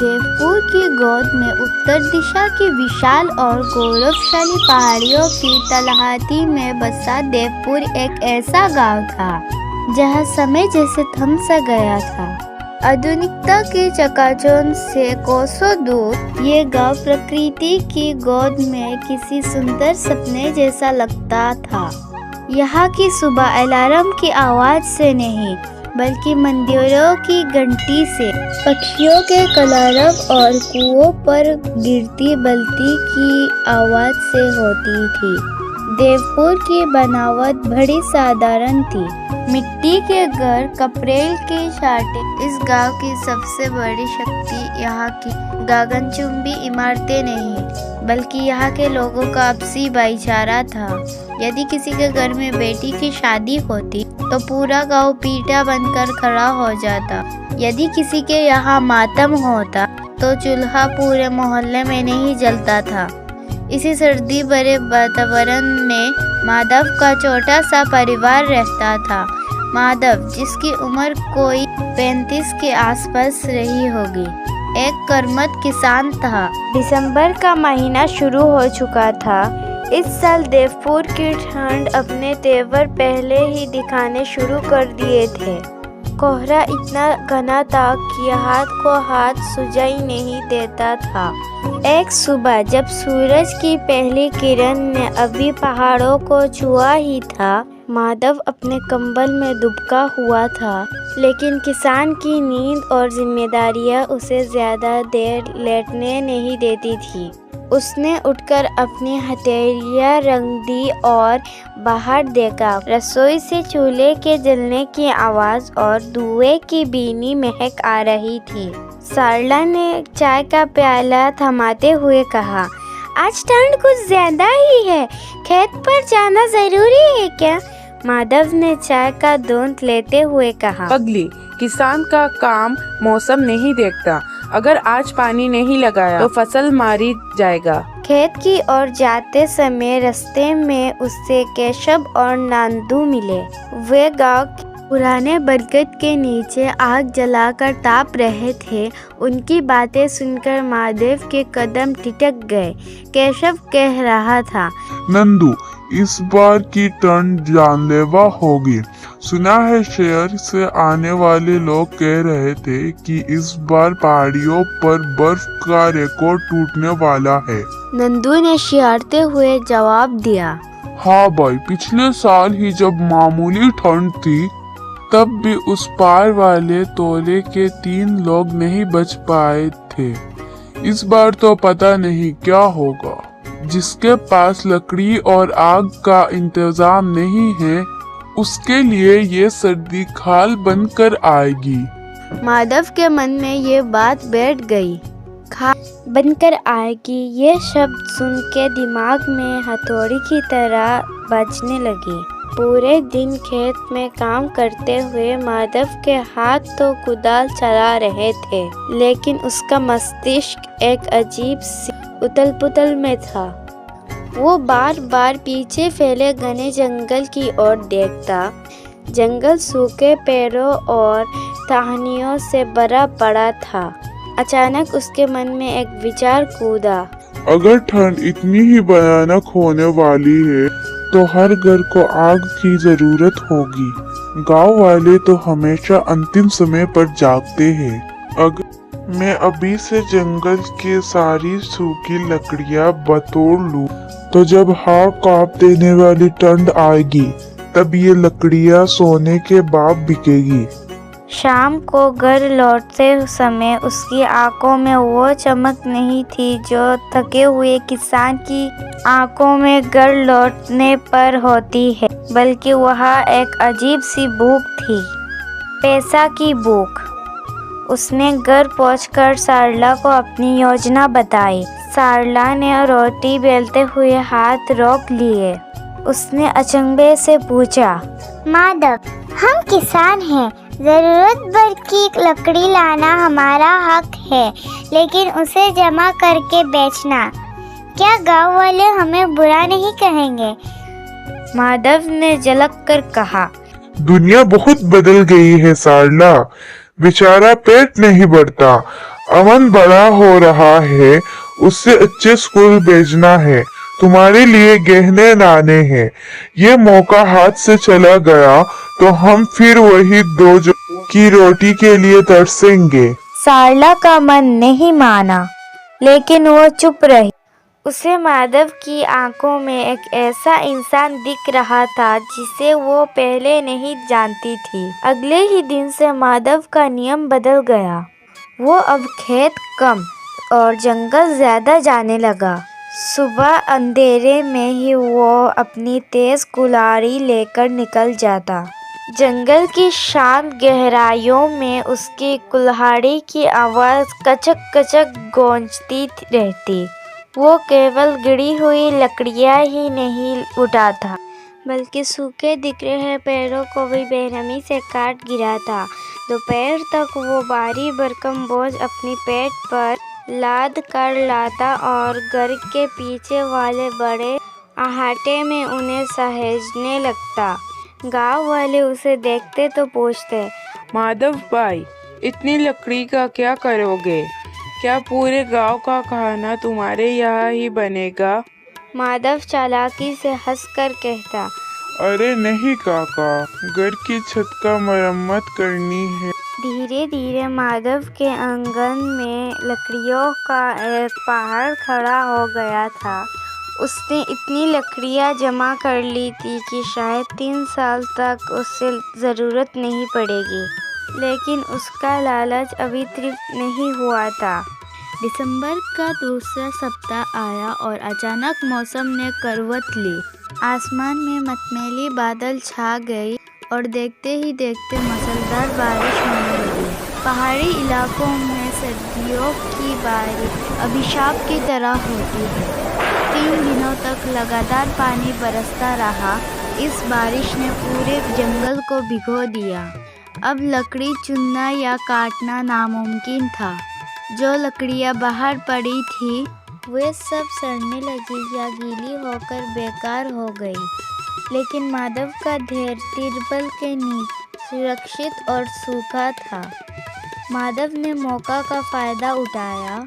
देवपुर की गोद में उत्तर दिशा की विशाल और गौरवशाली पहाड़ियों की तलहटी में बसा देवपुर एक ऐसा गांव था जहां समय जैसे थम सा गया था। आधुनिकता की चकाचौंध से कोसों दूर ये गांव प्रकृति की गोद में किसी सुंदर सपने जैसा लगता था। यहाँ की सुबह अलार्म की आवाज से नहीं बल्कि मंदिरों की घंटी से, पक्षियों के कलरव और कुओं पर गिरती बल्ती की आवाज से होती थी। देवपुर की बनावट बड़ी साधारण थी। मिट्टी के घर, कपड़े की छाटें। इस गांव की सबसे बड़ी शक्ति यहाँ की गगनचुंबी इमारतें नहीं बल्कि यहाँ के लोगों का आपसी भाईचारा था। यदि किसी के घर में बेटी की शादी होती तो पूरा गांव पीटा बनकर खड़ा हो जाता। यदि किसी के यहाँ मातम होता तो चूल्हा पूरे मोहल्ले में नहीं जलता था। इसी सर्दी भरे वातावरण में माधव का छोटा सा परिवार रहता था। माधव, जिसकी उम्र कोई 35 के आसपास रही होगी, एक कर्मठ किसान था। दिसंबर का महीना शुरू हो चुका था। इस साल देवपुर की ठंड अपने तेवर पहले ही दिखाने शुरू कर दिए थे। कोहरा इतना घना था कि हाथ को हाथ सुझाई नहीं देता था। एक सुबह जब सूरज की पहली किरण ने अभी पहाड़ों को छुआ ही था, माधव अपने कंबल में दुबका हुआ था। लेकिन किसान की नींद और जिम्मेदारियां उसे ज्यादा देर लेटने नहीं देती थी। उसने उठकर अपनी हथेलियां रंग दी और बाहर देखा। रसोई से चूल्हे के जलने की आवाज और धुएं की भीनी महक आ रही थी। सरला ने चाय का प्याला थमाते हुए कहा, आज ठंड कुछ ज्यादा ही है, खेत पर जाना जरूरी है क्या? माधव ने चाय का दूंद लेते हुए कहा, पगली, किसान का काम मौसम नहीं देखता। अगर आज पानी नहीं लगाया तो फसल मारी जाएगा। खेत की ओर जाते समय रास्ते में उससे केशव और नांदू मिले। वे गांव पुराने बरगद के नीचे आग जलाकर ताप रहे थे। उनकी बातें सुनकर माधव के कदम ठिठक गए। केशव कह रहा था, नंदू, इस बार की ठंड जानलेवा होगी। सुना है शहर से आने वाले लोग कह रहे थे कि इस बार पहाड़ियों पर बर्फ का रिकॉर्ड टूटने वाला है। नंदू ने शियारते हुए जवाब दिया, हाँ भाई, पिछले साल ही जब मामूली ठंड थी तब भी उस पार वाले तोले के 3 लोग नहीं बच पाए थे। इस बार तो पता नहीं क्या होगा। जिसके पास लकड़ी और आग का इंतजाम नहीं है उसके लिए ये सर्दी खाल बनकर आएगी। माधव के मन में ये बात बैठ गई। खाल बनकर आएगी, ये शब्द सुन के दिमाग में हथौड़ी की तरह बजने लगी। पूरे दिन खेत में काम करते हुए माधव के हाथ तो कुदाल चला रहे थे, लेकिन उसका मस्तिष्क एक अजीब सी उथल पुथल में था। वो बार बार पीछे फैले घने जंगल की ओर देखता। जंगल सूखे पेड़ों और टहनियों से भरा पड़ा था। अचानक उसके मन में एक विचार कूदा, अगर ठंड इतनी ही भयानक होने वाली है तो हर घर को आग की जरूरत होगी। गांव वाले तो हमेशा अंतिम समय पर जागते हैं। अगर मैं अभी से जंगल की सारी सूखी लकड़ियां बटोर लूं तो जब हाथ कांप देने वाली ठंड आएगी तब ये लकड़ियां सोने के बाद बिकेगी। शाम को घर लौटते समय उसकी आंखों में वो चमक नहीं थी जो थके हुए किसान की आंखों में घर लौटने पर होती है, बल्कि वह एक अजीब सी भूख थी, पैसा की भूख। उसने घर पहुंचकर सरला को अपनी योजना बताई। सरला ने रोटी बेलते हुए हाथ रोक लिए। उसने अचंभे से पूछा, माधव, हम किसान हैं, जरूरत भर की लकड़ी लाना हमारा हक है, लेकिन उसे जमा करके बेचना, क्या गांव वाले हमें बुरा नहीं कहेंगे? माधव ने झलक कर कहा, दुनिया बहुत बदल गई है सरला, बेचारा पेट नहीं भरता। अमन बड़ा हो रहा है, उससे अच्छे स्कूल भेजना है, तुम्हारे लिए गहने लाने हैं। ये मौका हाथ से चला गया तो हम फिर वही दो की रोटी के लिए तरसेंगे। सारला का मन नहीं माना, लेकिन वो चुप रही। उसे माधव की आंखों में एक ऐसा इंसान दिख रहा था जिसे वो पहले नहीं जानती थी। अगले ही दिन से माधव का नियम बदल गया। वो अब खेत कम और जंगल ज्यादा जाने लगा। सुबह अंधेरे में ही वो अपनी तेज कुल्हाड़ी लेकर निकल जाता। जंगल की शांत गहराइयों में उसकी कुल्हाड़ी की आवाज कचक कचक गूंजती रहती। वो केवल गिरी हुई लकड़ियां ही नहीं उठाता, बल्कि सूखे दिख रहे पेड़ों को भी बेरहमी से काट गिराता। दोपहर तक वो भारी भरकम बोझ अपनी पेट पर लाद कर लाता और घर के पीछे वाले बड़े अहाते में उन्हें सहेजने लगता। गांव वाले उसे देखते तो पूछते, माधव भाई, इतनी लकड़ी का क्या करोगे? क्या पूरे गांव का खाना तुम्हारे यहाँ ही बनेगा? माधव चालाकी से हंसकर कहता, अरे नहीं काका, घर की छत का मरम्मत करनी है। धीरे धीरे माधव के आंगन में लकड़ियों का एक पहाड़ खड़ा हो गया था। उसने इतनी लकड़ियां जमा कर ली थी कि शायद 3 साल तक उससे ज़रूरत नहीं पड़ेगी। लेकिन उसका लालच अभी तृप्त नहीं हुआ था। दिसंबर का दूसरा सप्ताह आया और अचानक मौसम ने करवट ली। आसमान में मटमैली बादल छा गई और देखते ही देखते मूसलाधार बारिश होने लगी। पहाड़ी इलाकों में सर्दियों की बारिश अभिशाप की तरह होती है। 3 दिनों तक लगातार पानी बरसता रहा। इस बारिश ने पूरे जंगल को भिगो दिया। अब लकड़ी चुनना या काटना नामुमकिन था। जो लकड़ियां बाहर पड़ी थी वे सब सड़ने लगी या गीली होकर बेकार हो गई। लेकिन माधव का धैर्य तिरपल के नीचे सुरक्षित और सूखा था। माधव ने मौका का फायदा उठाया।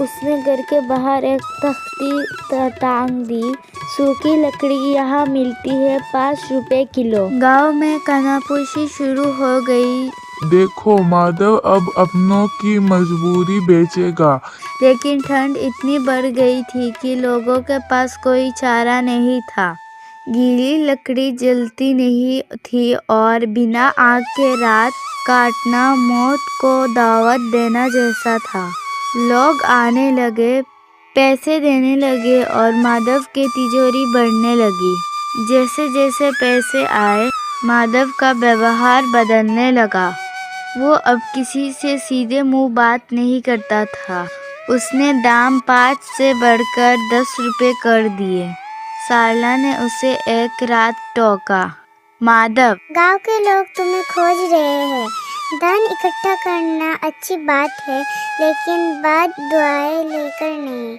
उसने घर के बाहर एक तख्ती टांग दी। सूखी लकड़ी यहाँ मिलती है 5 रुपए किलो। गांव में कानाफूसी शुरू हो गई। देखो माधव अब अपनों की मजबूरी बेचेगा। लेकिन ठंड इतनी बढ़ गई थी कि लोगों के पास कोई चारा नहीं था। गीली लकड़ी जलती नहीं थी और बिना आग के रात काटना मौत को दावत देना जैसा था। लोग आने लगे, पैसे देने लगे और माधव की तिजोरी बढ़ने लगी। जैसे जैसे पैसे आए, माधव का व्यवहार बदलने लगा। वो अब किसी से सीधे मुंह बात नहीं करता था। उसने दाम 5 से बढ़कर 10 रुपए कर दिए। सारला ने उसे एक रात टोका, माधव, गांव के लोग तुम्हें खोज रहे हैं। धन इकट्ठा करना अच्छी बात है, लेकिन बाद दुआएं लेकर नहीं।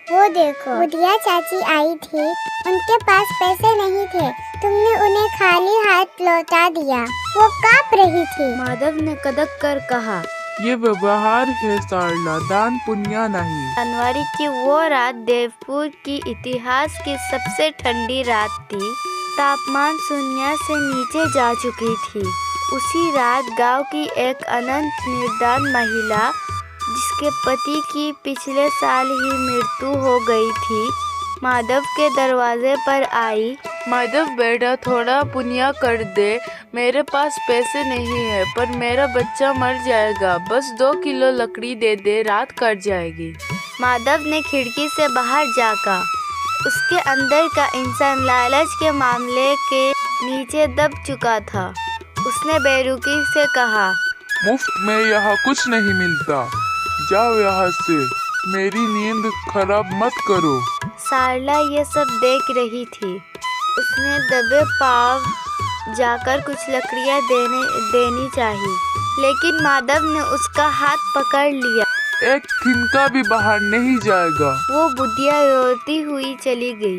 वो देखो, बुढ़िया चाची आई थी, उनके पास पैसे नहीं थे, तुमने उन्हें खाली हाथ लौटा दिया। वो कांप रही थी। माधव ने कदक कर कहा, ये व्यवहार है सारला, दान पुण्य नहीं। जनवरी की वो रात देवपुर की इतिहास की सबसे ठंडी रात थी। तापमान शून्य से नीचे जा चुकी थी। उसी रात गांव की एक अनंत निर्धन महिला, जिसके पति की पिछले साल ही मृत्यु हो गई थी, माधव के दरवाजे पर आई। माधव बेटा, थोड़ा पुण्य कर दे। मेरे पास पैसे नहीं है, पर मेरा बच्चा मर जाएगा। बस 2 किलो लकड़ी दे दे, रात कट जाएगी। माधव ने खिड़की से बाहर झाँका। उसके अंदर का इंसान लालच के मामले के नीचे दब चुका था। उसने बेरुखी से कहा, मुफ्त में यहाँ कुछ नहीं मिलता, जाओ यहाँ से, मेरी नींद खराब मत करो। सारला ये सब देख रही थी। उसने दबे पाव जाकर कुछ लकड़ियां देनी चाहिए, लेकिन माधव ने उसका हाथ पकड़ लिया। एक तिनका भी बाहर नहीं जाएगा। वो बुढ़िया रोती हुई चली गई।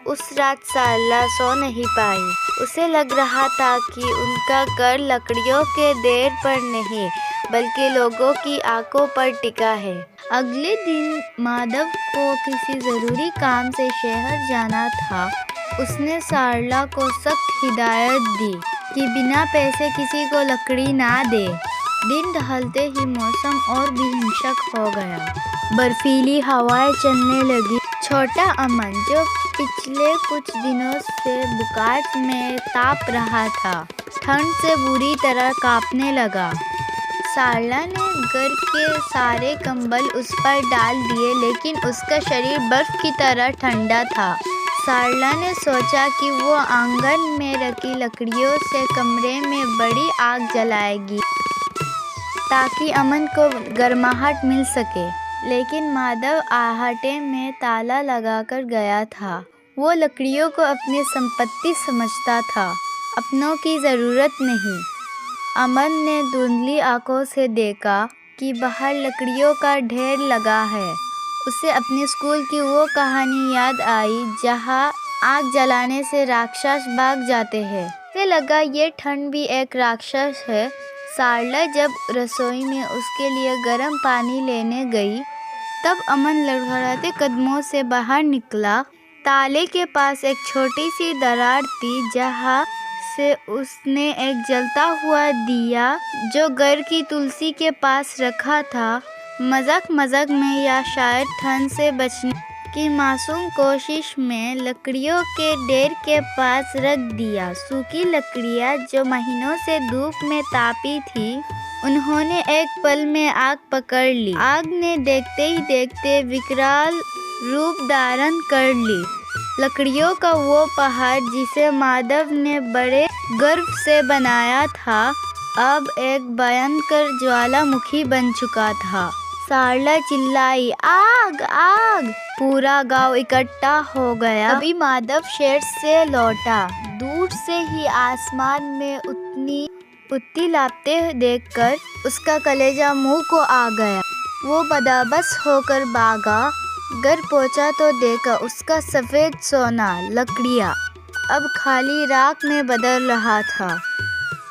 उस रात सारला सो नहीं पाई। उसे लग रहा था कि उनका घर लकड़ियों के ढेर पर नहीं बल्कि लोगों की आंखों पर टिका है। अगले दिन माधव को किसी ज़रूरी काम से शहर जाना था। उसने सारला को सख्त हिदायत दी कि बिना पैसे किसी को लकड़ी ना दे। दिन ढलते ही मौसम और भी हिंसक हो गया। बर्फीली हवाएं चलने लगी। छोटा अमन, जो पिछले कुछ दिनों से बुखार में ताप रहा था, ठंड से बुरी तरह कांपने लगा। सारला ने घर के सारे कंबल उस पर डाल दिए, लेकिन उसका शरीर बर्फ की तरह ठंडा था। सारला ने सोचा कि वो आंगन में रखी लकड़ियों से कमरे में बड़ी आग जलाएगी ताकि अमन को गर्माहट मिल सके। लेकिन माधव आहटे में ताला लगाकर गया था। वो लकड़ियों को अपनी संपत्ति समझता था, अपनों की ज़रूरत नहीं। अमन ने धुंधली आंखों से देखा कि बाहर लकड़ियों का ढेर लगा है। उसे अपने स्कूल की वो कहानी याद आई जहाँ आग जलाने से राक्षस भाग जाते हैं। उसे लगा ये ठंड भी एक राक्षस है। सारला जब रसोई में उसके लिए गर्म पानी लेने गई, तब अमन लड़खड़ाते कदमों से बाहर निकला। ताले के पास एक छोटी सी दरार थी जहाँ से उसने एक जलता हुआ दिया जो घर की तुलसी के पास रखा था, मजाक मजाक में या शायद ठंड से बचने की मासूम कोशिश में लकड़ियों के ढेर के पास रख दिया। सूखी लकड़ियाँ जो महीनों से धूप में तापी थी, उन्होंने एक पल में आग पकड़ ली। आग ने देखते ही देखते विकराल रूप धारण कर ली। लकड़ियों का वो पहाड़ जिसे माधव ने बड़े गर्व से बनाया था, अब एक भयंकर ज्वालामुखी बन चुका था। सारला चिल्लाई, आग आग! पूरा गांव इकट्ठा हो गया। अभी माधव शहर से लौटा। दूर से ही आसमान में उत्ती लापते देखकर उसका कलेजा मुंह को आ गया। वो बदबस होकर भागा। घर पहुंचा तो देखा उसका सफेद सोना लकड़ियाँ अब खाली राख में बदल रहा था।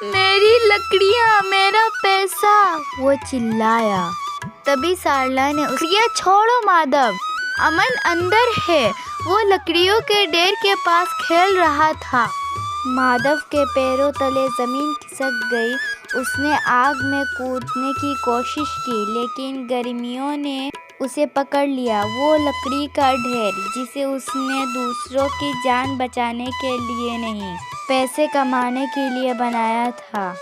मेरी लकड़ियाँ, मेरा पैसा! वो चिल्लाया। तभी सारला ने लकड़ियाँ छोड़ो माधव, अमन अंदर है। वो लकड़ियों के ढेर के पास खेल रहा था। माधव के पैरों तले जमीन खिसक गई। उसने आग में कूदने की कोशिश की, लेकिन गर्मियों ने उसे पकड़ लिया। वो लकड़ी का ढेर जिसे उसने दूसरों की जान बचाने के लिए नहीं, पैसे कमाने के लिए बनाया था,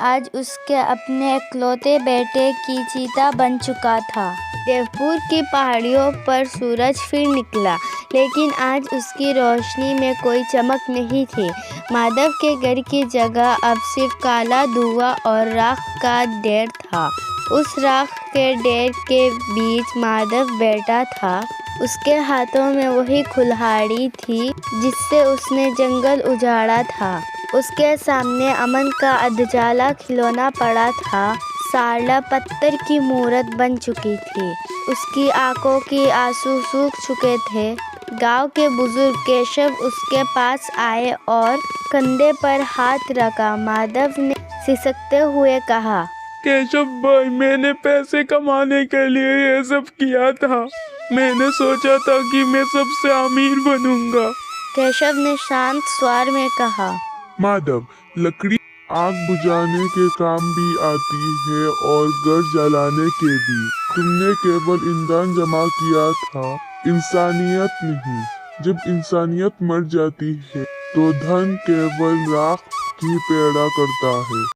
आज उसके अपने इकलौते बेटे की चिता बन चुका था। देवपुर की पहाड़ियों पर सूरज फिर निकला, लेकिन आज उसकी रोशनी में कोई चमक नहीं थी। माधव के घर की जगह अब सिर्फ काला धुआं और राख का ढेर था। उस राख के ढेर के बीच माधव बैठा था। उसके हाथों में वही कुल्हाड़ी थी जिससे उसने जंगल उजाड़ा था। उसके सामने अमन का अधजाला खिलौना पड़ा था। सारला पत्थर की मूर्त बन चुकी थी। उसकी आंखों के आंसू सूख चुके थे। गांव के बुजुर्ग केशव उसके पास आए और कंधे पर हाथ रखा। माधव ने सिसकते हुए कहा, केशव भाई, मैंने पैसे कमाने के लिए ये सब किया था। मैंने सोचा था कि मैं सबसे अमीर बनूंगा। केशव ने शांत स्वर में कहा, माधव, लकड़ी आग बुझाने के काम भी आती है और घर जलाने के भी। तुमने केवल ईंधन जमा किया था, इंसानियत नहीं। जब इंसानियत मर जाती है तो धन केवल राख ही पैदा करता है।